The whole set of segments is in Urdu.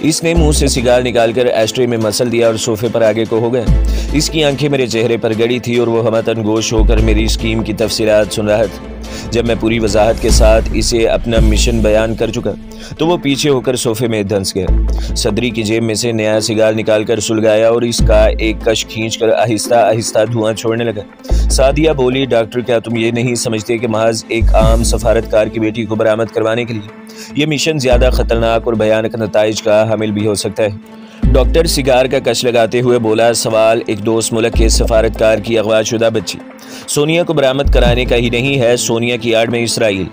اس نے منہ سے سگار نکال کر ایشٹرے میں مسل دیا اور صوفے پر آگے کو ہو گیا۔ اس کی آنکھیں میرے چہرے پر گڑی تھی اور وہ ہمتن گوش ہو کر میری اسکیم کی تفصیلات سن رہا تھا۔ جب میں پوری وضاحت کے ساتھ اسے اپنا مشن بیان کر چکا تو وہ پیچھے ہو کر صوفے میں دھنس گیا، صدری کی جیب میں سے نیا سگار نکال کر سلگایا اور اس کا ایک کش کھینچ کر آہستہ آہستہ دھواں چھوڑنے لگا۔ سعدیہ بولی، ڈاکٹر کیا تم یہ نہیں سمجھتے کہ محض ایک عام سفارتکار کی بیٹی کو برآمد کروانے کے لیے یہ مشن زیادہ خطرناک اور بھیانک نتائج کا حامل بھی ہو سکتا ہے؟ ڈاکٹر سگار کا کش لگاتے ہوئے بولا، سوال ایک دوست ملک کے سفارتکار کی اغوا شدہ بچی سونیا کو برآمد کرانے کا ہی نہیں ہے، سونیا کی آڑ میں اسرائیل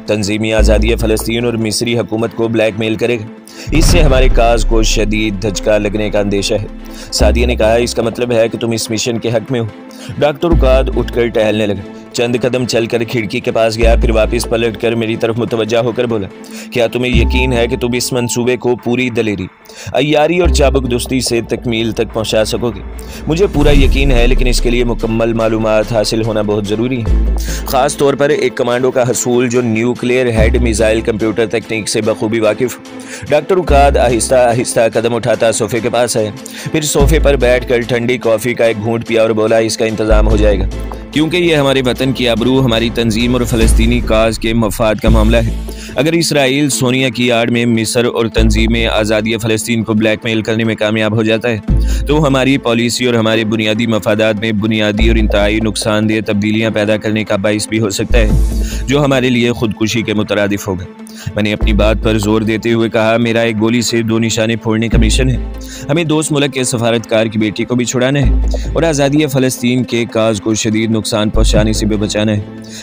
تنظیمی آزادی فلسطین اور مصری حکومت کو بلیک میل کرے گا۔ اس سے ہمارے کاز کو شدید دھچکا لگنے کا اندیشہ ہے۔ سعدیہ نے کہا، اس کا مطلب ہے کہ تم اس مشن کے حق میں ہو؟ ڈاکٹر عقاد اٹھ کر ٹہلنے لگا، چند قدم چل کر کھڑکی کے پاس گیا، پھر واپس پلٹ کر میری طرف متوجہ ہو کر بولا، کیا تمہیں یقین ہے کہ تم اس منصوبے کو پوری دلیری، عیاری اور چابک دستی سے تکمیل تک پہنچا سکو گے؟ مجھے پورا یقین ہے، لیکن اس کے لیے مکمل معلومات حاصل ہونا بہت ضروری ہے، خاص طور پر ایک کمانڈو کا حصول جو نیوکلیئر ہیڈ میزائل کمپیوٹر تکنیک سے بخوبی واقف ہو۔ ڈاکٹر عقاد آہستہ آہستہ قدم اٹھاتا صوفے کے پاس آیا، پھر صوفے پر بیٹھ کر ٹھنڈی کافی کا ایک گھونٹ پیا اور بولا، اس کا انتظام ہو جائے گا، کیونکہ یہ ہمارے وطن کی آبرو، ہماری تنظیم اور فلسطینی کاز کے مفاد کا معاملہ ہے۔ اگر اسرائیل سونیا کی آڑ میں مصر اور تنظیم آزادی فلسطین کو بلیک میل کرنے میں کامیاب ہو جاتا ہے تو ہماری پالیسی اور ہمارے بنیادی مفادات میں بنیادی اور انتہائی نقصان دہ تبدیلیاں پیدا کرنے کا باعث بھی ہو سکتا ہے، جو ہمارے لیے خودکشی کے مترادف ہوگا۔ میں نے اپنی بات پر زور دیتے ہوئے کہا، میرا ایک گولی سے 2 نشانے پھوڑنے کا مشن ہے، ہمیں دوست ملک کے سفارتکار کی بیٹی کو بھی چھڑانا ہے اور آزادی فلسطین کے کاز کو شدید نقصان پہنچانے سے بھی بچانا ہے۔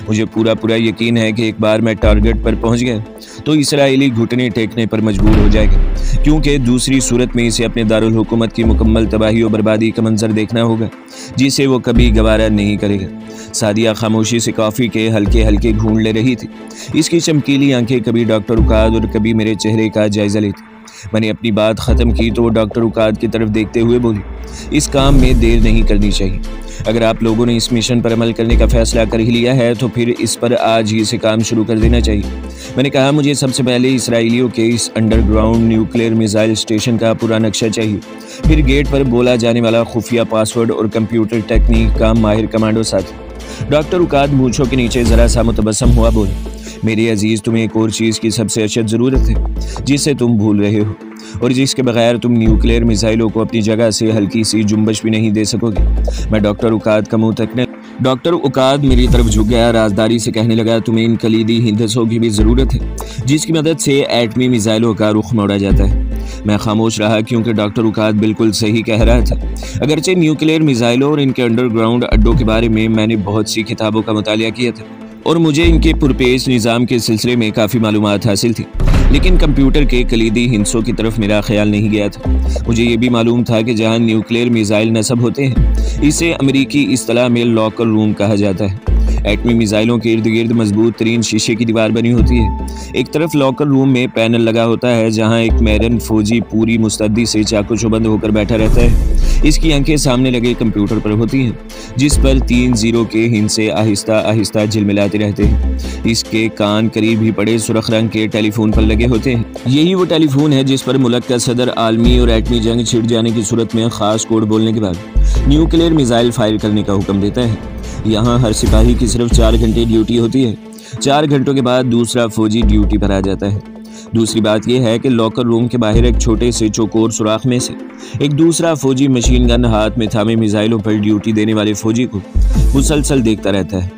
مجھے پورا یقین ہے کہ ایک بار میں ٹارگٹ پر پہنچ گیا تو اسرائیلی گھٹنے ٹیکنے پر مجبور ہو جائے گا، کیونکہ دوسری صورت میں اسے اپنے دارالحکومت کی مکمل تباہی و بربادی کا منظر دیکھنا ہوگا، جسے وہ کبھی گوارا نہیں کرے گا۔ سعدیہ خاموشی سے کافی کے ہلکے ہلکے گھونٹ لے رہی تھی، اس کی چمکیلی آنکھیں کبھی ڈاکٹر عقاد اور کبھی میرے چہرے کا جائزہ لیتی۔ میں نے اپنی بات ختم کی تو وہ ڈاکٹر عقاد کی طرف دیکھتے ہوئے بولی، اس کام میں دیر نہیں کرنی چاہیے، اگر آپ لوگوں نے اس مشن پر عمل کرنے کا فیصلہ کر ہی لیا ہے تو پھر اس پر آج ہی سے کام شروع کر دینا چاہیے۔ میں نے کہا، مجھے سب سے پہلے اسرائیلیوں کے اس underground nuclear missile station کا پورا نقشہ چاہیے، پھر گیٹ پر بولا جانے والا خفیہ پاسورڈ اور کمپیوٹر ٹیکنیک کا ماہر کمانڈو ساتھی۔ ڈاکٹر عقاد مونچھوں کے نیچے ذرا سا متبسم ہوا، بولے، میرے عزیز، تمہیں ایک اور چیز کی سب سے اشد ضرورت ہے جسے تم بھول رہے ہو اور جس کے بغیر تم نیوکلیئر میزائلوں کو اپنی جگہ سے ہلکی سی جنبش بھی نہیں دے سکو گے۔ میں ڈاکٹر عقاد کا منہ تکنے، ڈاکٹر عقاد میری طرف جھک گیا، رازداری سے کہنے لگا، تمہیں ان کلیدی ہندسوں کی بھی ضرورت ہے جس کی مدد سے ایٹمی میزائلوں کا رخ موڑا جاتا ہے۔ میں خاموش رہا کیونکہ ڈاکٹر عقاد بالکل صحیح کہہ رہا تھا، اگرچہ نیوکلیئر میزائلوں اور ان کے انڈر گراؤنڈ اڈوں کے بارے میں نے بہت سی کتابوں کا مطالعہ کیا تھا اور مجھے ان کے پرپیش نظام کے سلسلے میں کافی معلومات حاصل تھی، لیکن کمپیوٹر کے کلیدی ہندسوں کی طرف میرا خیال نہیں گیا تھا۔ مجھے یہ بھی معلوم تھا کہ جہاں نیوکلیئر میزائل نصب ہوتے ہیں اسے امریکی اصطلاح میں لاکر روم کہا جاتا ہے۔ ایٹمی میزائلوں کے ارد گرد مضبوط ترین شیشے کی دیوار بنی ہوتی ہے، ایک طرف لاکر روم میں پینل لگا ہوتا ہے جہاں ایک میرن فوجی پوری مستعدی سے چاقو چوبند ہو کر بیٹھا رہتا ہے، اس کی آنکھیں سامنے لگے کمپیوٹر پر ہوتی ہیں جس پر 3 زیرو کے ہندسے آہستہ آہستہ جھلملاتے رہتے ہیں، اس کے کان قریب ہی پڑے سرخ رنگ کے ٹیلی فون پر لگے ہوتے ہیں، یہی وہ ٹیلی فون ہے جس پر ملک کا صدر عالمی اور ایٹمی جنگ چھڑ جانے کی صورت میں خاص کوڈ بولنے کے بعد نیوکلیئر میزائل فائر کرنے کا حکم دیتا ہے۔ یہاں ہر سپاہی کی صرف 4 گھنٹے ڈیوٹی ہوتی ہے، 4 گھنٹوں کے بعد دوسرا فوجی ڈیوٹی پر آ جاتا ہے۔ دوسری بات یہ ہے کہ لاکر روم کے باہر ایک چھوٹے سے چوکور سوراخ میں سے ایک دوسرا فوجی مشین گن ہاتھ میں تھامے میزائلوں پر ڈیوٹی دینے والے فوجی کو مسلسل دیکھتا رہتا ہے،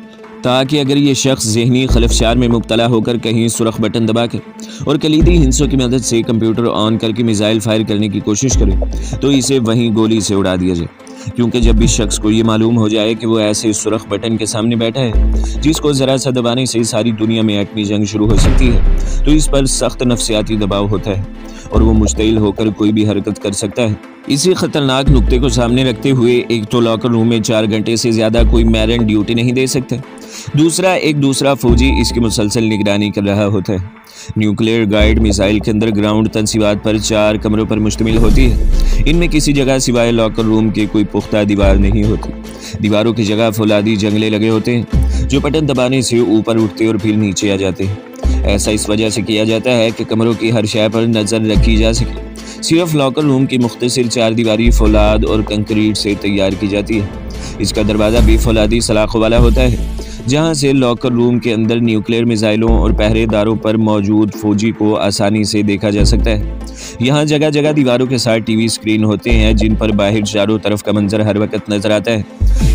تاکہ اگر یہ شخص ذہنی خلفشار میں مبتلا ہو کر کہیں سرخ بٹن دبا کر اور کلیدی ہندسوں کی مدد سے کمپیوٹر آن کر کے میزائل فائر کرنے کی کوشش کرے تو اسے وہیں گولی سے اڑا دیا جائے، کیونکہ جب بھی شخص کو یہ معلوم ہو جائے کہ وہ ایسے سرخ بٹن کے سامنے بیٹھا ہے جس کو ذرا سا دبانے سے ساری دنیا میں ایٹمی جنگ شروع ہو سکتی ہے تو اس پر سخت نفسیاتی دباؤ ہوتا ہے اور وہ مشتعل ہو کر کوئی بھی حرکت کر سکتا ہے۔ اسی خطرناک نقطے کو سامنے رکھتے ہوئے ایک تو لاکر روم میں 4 گھنٹے سے زیادہ کوئی میرن ڈیوٹی نہیں دے سکتا، دوسرا فوجی اس کی مسلسل نگرانی کر رہا ہوتا ہے۔ نیوکلیئر گائیڈ میزائل کے اندر گراؤنڈ تنصیبات پر 4 کمروں پر مشتمل ہوتی ہے، ان میں کسی جگہ سوائے لاکر روم کے کوئی پختہ دیوار نہیں ہوتی، دیواروں کی جگہ فولادی جنگلے لگے ہوتے ہیں جو بٹن دبانے سے اوپر اٹھتے اور پھر نیچے آ جاتے ہیں۔ ایسا اس وجہ سے کیا جاتا ہے کہ کمروں کی ہر شے پر نظر رکھی جا سکے، صرف لاکر روم کی مختصر 4 دیواری فولاد اور کنکریٹ سے تیار کی جاتی ہے۔ اس کا دروازہ بھی فولادی سلاخوں والا ہوتا ہے، جہاں سے لاکر روم کے اندر نیوکلیئر میزائلوں اور پہرے داروں پر موجود فوجی کو آسانی سے دیکھا جا سکتا ہے۔ یہاں جگہ جگہ دیواروں کے ساتھ ٹی وی اسکرین ہوتے ہیں جن پر باہر چاروں طرف کا منظر ہر وقت نظر آتا ہے۔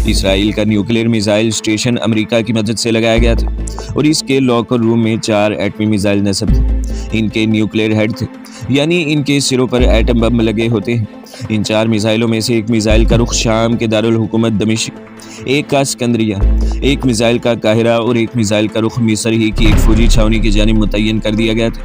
اسرائیل کا نیوکلیئر میزائل اسٹیشن امریکہ کی مدد سے لگایا گیا تھا اور اس کے لاکر روم میں 4 ایٹمی میزائل نصب تھے۔ ان کے نیوکلیئر ہیڈ تھے، یعنی ان کے سروں پر ایٹم بم لگے ہوتے ہیں۔ ان 4 میزائلوں میں سے ایک میزائل کا رخ شام کے دارالحکومت دمشق، ایک کا اسکندریہ، ایک میزائل کا قاہرہ اور ایک میزائل کا رخ مصر ہی کی ایک فوجی چھاونی کی جانب متعین کر دیا گیا تھا۔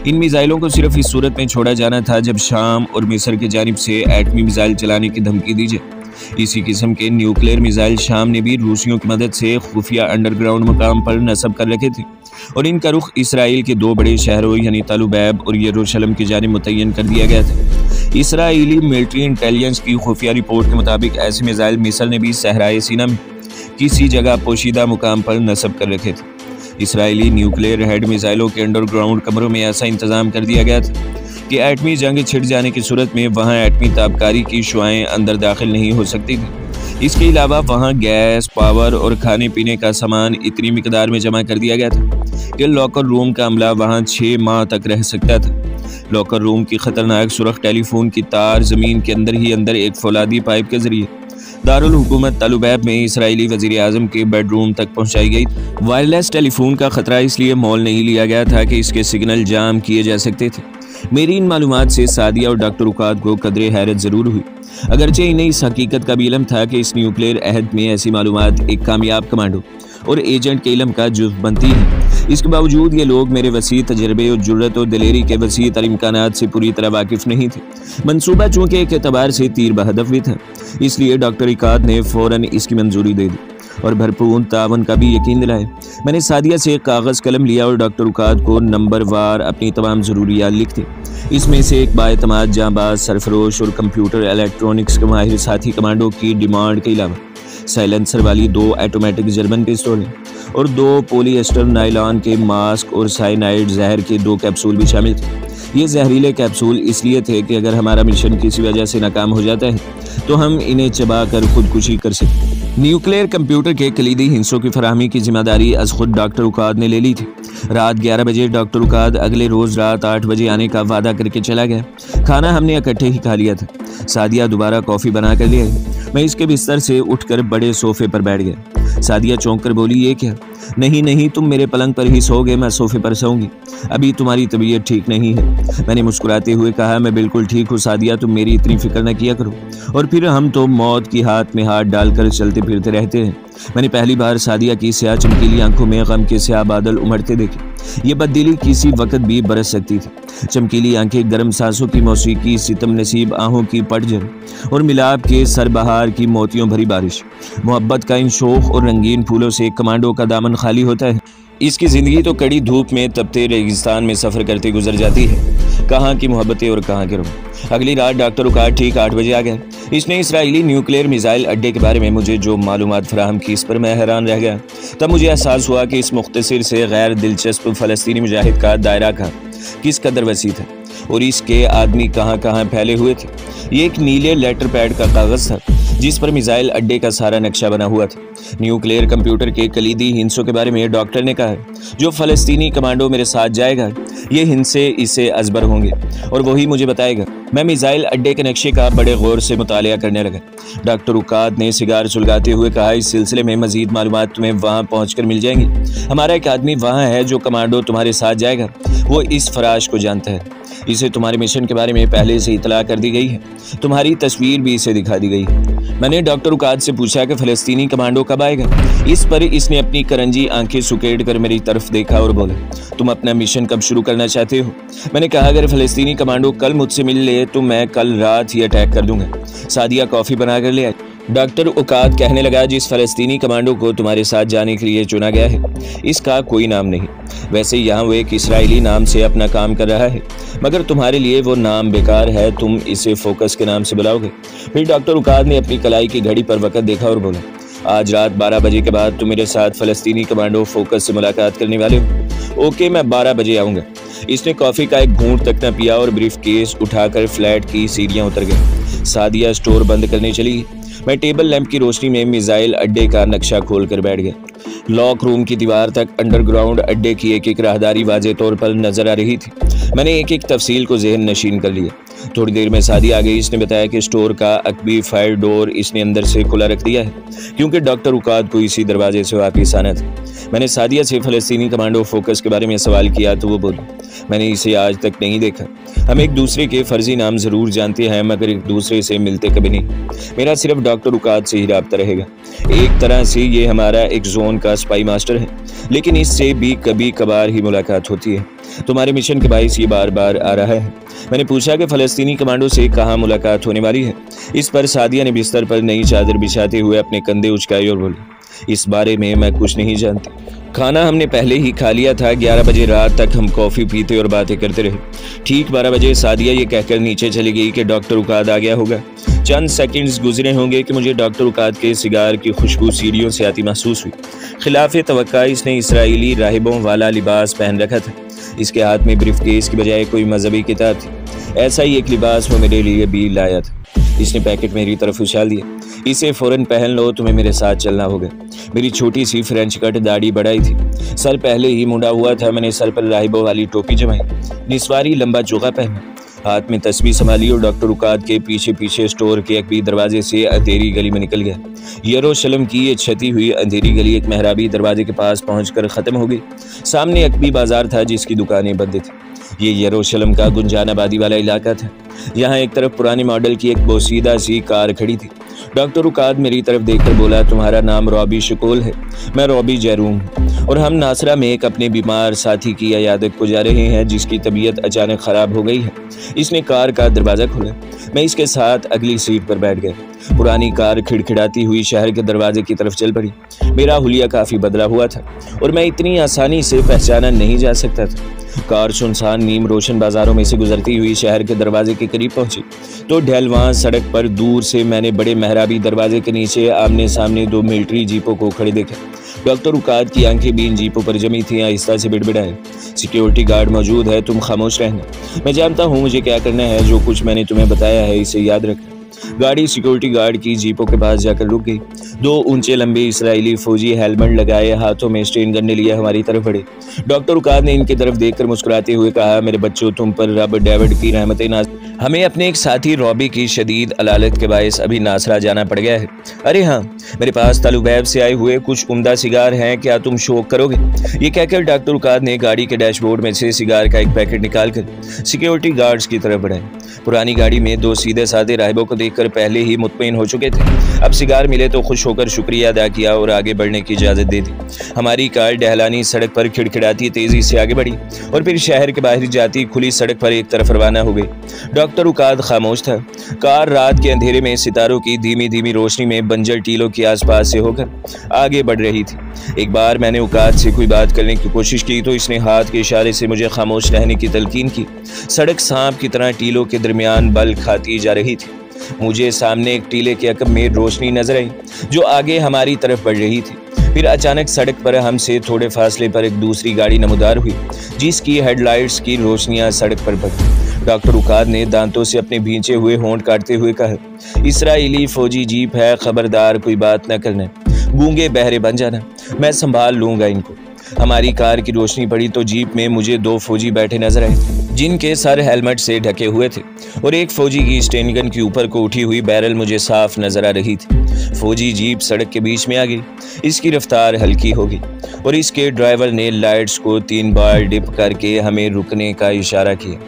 ان میزائلوں کو صرف اس صورت میں چھوڑا جانا تھا جب شام اور مصر کی جانب سے ایٹمی میزائل چلانے کی دھمکی دی جائے۔ اسی قسم کے نیوکلیئر میزائل شام نے بھی روسیوں کی مدد سے خفیہ انڈر گراؤنڈ مقام پر نصب کر رکھے تھے اور ان کا رخ اسرائیل کے 2 بڑے شہروں یعنی تل ابیب اور یروشلم کی جانب متعین کر دیا گیا تھا۔ اسرائیلی ملٹری انٹیلیجنس کی خفیہ رپورٹ کے مطابق ایسے میزائل مصر نے بھی صحرائے سینا میں کسی جگہ پوشیدہ مقام پر نصب کر رکھے تھے۔ اسرائیلی نیوکلیئر ہیڈ میزائلوں کے انڈر گراؤنڈ کمروں میں ایسا انتظام کر دیا گیا تھا کہ ایٹمی جنگ چھڑ جانے کی صورت میں وہاں ایٹمی تابکاری کی شعاعیں اندر داخل نہیں ہو سکتی تھیں۔ اس کے علاوہ وہاں گیس، پاور اور کھانے پینے کا سامان اتنی مقدار میں جمع کر دیا گیا تھا کہ لاکر روم کا عملہ وہاں 6 ماہ تک رہ سکتا تھا۔ لاکر روم کی خطرناک سرخ ٹیلی فون کی تار زمین کے اندر ہی اندر ایک فولادی پائپ کے ذریعے دارالحکومت تل ابیب میں اسرائیلی وزیر اعظم کے بیڈ روم تک پہنچائی گئی۔ وائرلیس ٹیلی فون کا خطرہ اس لیے مول نہیں لیا گیا تھا کہ اس کے سگنل جام کیے جا سکتے تھے۔ میری ان معلومات سے سعدیہ اور ڈاکٹر اوقات کو قدرے حیرت ضرور ہوئی، اگرچہ انہیں اس حقیقت کا بھی علم تھا کہ اس نیوکلیئر عہد میں ایسی معلومات ایک کامیاب کمانڈو اور ایجنٹ کے علم کا جزو بنتی ہیں۔ اس کے باوجود یہ لوگ میرے وسیع تجربے اور جرت اور دلیری کے وسیع تر امکانات سے پوری طرح واقف نہیں تھے۔ منصوبہ چونکہ ایک اعتبار سے تیر بہدف بھی تھا، اس لیے ڈاکٹر اوقات نے فوراً اس کی منظوری دے دی اور بھرپور تعاون کا بھی یقین دلایا۔ میں نے سعدیہ سے ایک کاغذ قلم لیا اور ڈاکٹر اوقات کو نمبر وار اپنی تمام ضروریات لکھ دی۔ اس میں سے ایک بااعتماد جاں باز سرفروش اور کمپیوٹر الیکٹرونکس کے ماہر ساتھی کمانڈو کی ڈیمانڈ کے علاوہ سائلنسر والی 2 آٹومیٹک جرمن پستولیں اور 2 پولی ایسٹر نائلان کے ماسک اور سائنائڈ زہر کے 2 کیپسول بھی شامل تھے۔ یہ زہریلے کیپسول اس لیے تھے کہ اگر ہمارا مشن کسی وجہ سے ناکام ہو جاتا ہے تو ہم انہیں چبا کر خودکشی کر سکتے۔ نیوکلیئر کمپیوٹر کے کلیدی ہندسوں کی فراہمی کی ذمہ داری از خود ڈاکٹر اوقات نے لے لی تھی۔ رات 11 بجے ڈاکٹر اوقات اگلے روز رات 8 بجے آنے کا وعدہ کر کے چلا گیا۔ کھانا ہم نے اکٹھے ہی کھا لیا تھا۔ سعدیہ دوبارہ کافی بنا کر لے آئی۔ میں اس کے بستر سے اٹھ کر بڑے صوفے پر بیٹھ گیا۔ سعدیہ چونک کر بولی، یہ کیا؟ نہیں تم میرے پلنگ پر ہی سو گے، میں صوفے پر سوؤں گی، ابھی تمہاری طبیعت ٹھیک نہیں ہے۔ میں نے مسکراتے ہوئے کہا، میں بالکل ٹھیک ہوں سعدیہ، تم میری اتنی فکر نہ کیا کرو، اور پھر ہم تو موت کی ہاتھ میں ہاتھ ڈال کر چلتے پھرتے رہتے ہیں۔ میں نے پہلی بار سعدیہ کی سیاہ چمکیلی آنکھوں میں غم کے سیاہ بادل امڑتے دیکھے۔ یہ بددلی کسی وقت بھی برس سکتی تھی۔ چمکیلی آنکھیں، گرم سانسوں کی موسیقی، ستم نصیب آہوں کی پٹ جھڑ اور ملاب کے سر بہار کی موتیوں بھری بارش۔ محبت کا ان شوخ اور رنگین پھولوں سے ایک کمانڈو کا دامن خالی ہوتا ہے۔ اس کی زندگی تو کڑی دھوپ میں تپتے ریگستان میں سفر کرتے گزر جاتی ہے۔ کہاں کی محبتیں اور کہاں کے روح۔ اگلی رات ڈاکٹر اوقات ٹھیک 8 بجے آ گیا۔ اس نے اسرائیلی نیوکلیئر میزائل اڈے کے بارے میں مجھے جو معلومات فراہم کی اس پر میں حیران رہ گیا۔ تب مجھے احساس ہوا کہ اس مختصر سے غیر دلچسپ فلسطینی مجاہد کا دائرہ کس قدر وسیع تھا اور اس کے آدمی کہاں کہاں پھیلے ہوئے تھے۔ یہ ایک نیلے لیٹر پیڈ کا کاغذ تھا جس پر میزائل اڈے کا سارا نقشہ بنا ہوا تھا۔ نیوکلیئر کمپیوٹر کے کلیدی ہندسوں کے بارے میں ڈاکٹر نے کہا، جو فلسطینی کمانڈو میرے ساتھ جائے گا یہ ہندسے اسے ازبر ہوں گے اور وہی مجھے بتائے گا۔ میں میزائل اڈے کے نقشے کا بڑے غور سے مطالعہ کرنے لگا۔ ڈاکٹر اوقات نے سگار سلگاتے ہوئے کہا، اس سلسلے میں مزید معلومات تمہیں وہاں پہنچ کر مل جائیں گی۔ ہمارا ایک آدمی وہاں ہے جو کمانڈو تمہارے ساتھ جائے گا، وہ اس فراش کو جانتا ہے، اسے تمہارے مشن کے بارے میں پہلے سے اطلاع کر دی گئی ہے، تمہاری تصویر بھی اسے دکھا دی گئی ہے۔ میں نے ڈاکٹر اوقات سے پوچھا کہ فلسطینی کمانڈو کب آئے گا؟ اس پر اس نے اپنی کرنجی آنکھیں سکیڑ کر میری طرف دیکھا اور بولا، تم اپنا مشن کب شروع کرنا چاہتے ہو؟ میں نے کہا، اگر فلسطینی کمانڈو کل مجھ سے مل لے تو میں کل رات ہی اٹیک کر دوں گا۔ سعدیہ کافی بنا کر لے آئی۔ ڈاکٹر اوقات کہنے لگا، جس فلسطینی کمانڈو کو تمہارے ساتھ جانے کے لیے چنا گیا ہے اس کا کوئی نام نہیں، ویسے یہاں وہ ایک اسرائیلی نام سے اپنا کام کر رہا ہے، مگر تمہارے لیے وہ نام بیکار ہے، تم اسے فوکس کے نام سے بلاؤ گے۔ پھر ڈاکٹر اوقات نے اپنی کلائی کی گھڑی پر وقت دیکھا اور بولا، آج رات 12 بجے کے بعد تم میرے ساتھ فلسطینی کمانڈو فوکس سے ملاقات کرنے والے ہو۔ اوکے، میں 12 بجے آؤں گا۔ اس نے کافی کا ایک گھونٹ تک نہ پیا اور بریف کیس اٹھا کر فلیٹ کی سیڑھیاں اتر گئی۔ سعدیہ سٹور بند کرنے چلی۔ میں ٹیبل لیمپ کی روشنی میں میزائل اڈے کا نقشہ کھول کر بیٹھ گیا۔ لاک روم کی دیوار تک انڈر گراؤنڈ اڈے کی ایک راہداری واضح طور پر نظر آ رہی تھی۔ میں نے ایک تفصیل کو ذہن نشین کر لیا۔ تھوڑی دیر میں سعدیہ آ گئی۔ اس نے بتایا کہ سٹور کا عقبی فائر ڈور اس نے اندر سے کھلا رکھ دیا ہے کیونکہ ڈاکٹر اوقات کو اسی دروازے سے واپس آنا تھا۔ میں نے سعدیہ سے فلسطینی کمانڈو فوکس کے بارے میں سوال کیا تو وہ بولی، میں نے اسے آج تک نہیں دیکھا۔ ہم ایک دوسرے کے فرضی نام ضرور جانتے ہیں مگر ایک دوسرے سے ملتے کبھی نہیں۔ میرا صرف ڈاکٹر اوقات سے ہی رابطہ رہے گا۔ ایک طرح سے یہ ہمارا ایک زون کا سپائی ماسٹر ہے، لیکن اس سے بھی کبھی کبھار ہی ملاقات ہوتی ہے۔ تمہارے مشن کے باعث یہ بار بار آ رہا ہے۔ میں نے پوچھا کہ فلسطینی کمانڈو سے کہاں ملاقات ہونے والی ہے۔ اس پر سعدیہ نے بستر پر نئی چادر بچھاتے ہوئے اپنے کندھے اچکائے اور بولی، اس بارے میں کچھ نہیں جانتی۔ کھانا ہم نے پہلے ہی کھا لیا تھا۔ 11 بجے رات تک ہم کافی پیتے اور باتیں کرتے رہے۔ ٹھیک 12 بجے سعدیہ یہ کہہ کر نیچے چلی گئی کہ ڈاکٹر اوقات آ گیا ہوگا۔ چند سیکنڈز گزرے ہوں گے کہ مجھے ڈاکٹر اوقات کے سگار کی خوشبو سیڑھیوں سے آتی محسوس ہوئی۔ خلاف توقع اس نے اسرائیلی راہبوں والا لباس پہن رکھا تھا۔ اس کے ہاتھ میں بریف کیس کی بجائے کوئی مذہبی کتاب تھی۔ ایسا ہی ایک لباس وہ میرے لیے بھی لایا تھا۔ اس نے پیکٹ میری طرف اچھال دیا۔ اسے فوراً پہن لو، تمہیں میرے ساتھ چلنا ہوگا۔ میری چھوٹی سی فرینچ کٹ داڑھی بڑھائی تھی، سر پہلے ہی منڈا ہوا تھا۔ میں نے سر پر راہبوں والی ٹوپی جمائی، نسواری لمبا چوغا پہنا، ہاتھ میں تسبیح سنبھالی اور ڈاکٹر اوقات کے پیچھے پیچھے سٹور کے ایک بھی دروازے سے اندھیری گلی میں نکل گیا۔ یروشلم کی یہ چھتی ہوئی اندھیری گلی ایک محرابی دروازے کے پاس پہنچ کر ختم ہو گئی۔ سامنے عقبی بازار تھا جس کی دکانیں بند تھیں۔ یہ یروشلم کا گنجان آبادی والا علاقہ تھا۔ یہاں ایک طرف پرانے ماڈل کی ایک بوسیدہ سی کار کھڑی تھی۔ ڈاکٹر اوقات میری طرف دیکھ کر بولا، تمہارا نام رابی شکول ہے؟ میں رابی جیروم اور ہم ناصرہ میں ایک اپنے بیمار ساتھی کی عیادت کو جا رہے ہیں جس کی طبیعت اچانک خراب ہو گئی ہے۔ اس نے کار کا دروازہ کھولا۔ میں اس کے ساتھ اگلی سیٹ پر بیٹھ گیا۔ پرانی کار کھڑکھڑاتی ہوئی شہر کے دروازے کی طرف چل پڑی۔ میرا حلیہ کافی بدلا ہوا تھا اور میں اتنی آسانی سے پہچانا نہیں جا سکتا تھا۔ کار سنسان نیم روشن بازاروں میں سے گزرتی ہوئی شہر کے دروازے کے قریب پہنچی تو ڈھلواں سڑک پر دور سے میں نے بڑے محرابی دروازے کے نیچے آمنے سامنے 2 ملٹری جیپوں کو کھڑے دیکھا۔ ڈاکٹر اوقات کی آنکھیں بھی ان جیپوں پر جمی تھیں۔ آہستہ سے بڑبڑائے، سیکیورٹی گارڈ موجود ہے، تم خاموش رہنا۔ میں جانتا ہوں مجھے کیا کرنا ہے، جو کچھ میں نے تمہیں بتایا ہے اسے یاد رکھنا۔ گاڑی سیکیورٹی گارڈ کی جیپوں کے پاس جا کر رک گئی۔ 2 اونچے لمبے اسرائیلی فوجی ہیلمٹ لگائے ہاتھوں میں اسٹین گن لیے ہماری طرف بڑھے۔ ڈاکٹر اوقات نے ان کی طرف دیکھ کر مسکراتے ہوئے کہا، میرے بچوں، تم پر رب ڈیوڈ کی رحمتیں نازل۔ ہمیں اپنے ایک ساتھی رابی کی شدید علالت کے باعث ابھی ناصرہ جانا پڑ گیا ہے۔ ارے ہاں، میرے پاس تلوبیب سے آئے ہوئے کچھ عمدہ سگار ہیں، کیا تم شوق کرو گے؟ یہ کہہ کر ڈاکٹر اوقات نے گاڑی کے ڈیش بورڈ میں سے سگار کا ایک پیکٹ نکال کر سیکیورٹی گارڈز کی طرف بڑھائے۔ پرانی گاڑی میں 2 سیدھے سادے راہبوں کو دیکھ کر پہلے ہی مطمئن ہو چکے تھے۔ اب سگار ملے تو خوش ہو کر شکریہ ادا کیا اور آگے بڑھنے کی اجازت دے دی۔ ہماری کار ڈہلانی سڑک پر کھڑکھڑاتی تیزی سے آگے بڑھی اور پھر شہر کے باہر جاتی کھلی سڑک پر ایک طرف روانہ ہو گئی۔ ڈاکٹر اوقات خاموش تھا۔ کار رات کے اندھیرے میں ستاروں کی دھیمی دھیمی روشنی میں بنجر ٹیلوں کے آس پاس سے ہو کر آگے بڑھ رہی تھی۔ ایک بار میں نے اوقات سے کوئی بات کرنے کی کوشش کی تو اس نے ہاتھ کے اشارے سے مجھے خاموش رہنے کی تلقین کی۔ سڑک سانپ کی طرح ٹیلوں کے درمیان بل کھاتی جا رہی تھی۔ مجھے سامنے ایک ٹیلے کے عقب میں روشنی نظر آئی جو آگے ہماری طرف بڑھ رہی تھی۔ پھر اچانک سڑک پر ہم سے تھوڑے فاصلے پر ایک دوسری گاڑی نمودار ہوئی جس کی ہیڈ لائٹس کی روشنیاں سڑک پر پڑی۔ ڈاکٹر اوقات نے دانتوں سے اپنے بھینچے ہوئے ہونٹ کاٹتے ہوئے کہا، اسرائیلی فوجی جیپ ہے، خبردار کوئی بات نہ کرنا، گونگے بہرے بن جانا، میں سنبھال لوں گا ان کو۔ ہماری کار کی روشنی پڑی تو جیپ میں مجھے 2 فوجی بیٹھے نظر آئے جن کے سر ہیلمٹ سے ڈھکے ہوئے تھے اور ایک فوجی کی اسٹین گن کے اوپر کو اٹھی ہوئی بیرل مجھے صاف نظر آ رہی تھی۔ فوجی جیپ سڑک کے بیچ میں آ گئی، اس کی رفتار ہلکی ہو گئی اور اس کے ڈرائیور نے لائٹس کو 3 بار ڈپ کر کے ہمیں رکنے کا اشارہ کیا۔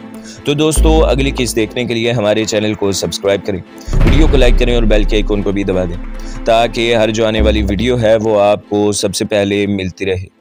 تو دوستو، اگلی قسط دیکھنے کے لیے ہمارے چینل کو سبسکرائب کریں، ویڈیو کو لائک کریں اور بیل کے آئیکن کو بھی دبا دیں تاکہ ہر جو آنے والی ویڈیو ہے وہ آپ کو سب سے پہلے ملتی رہے۔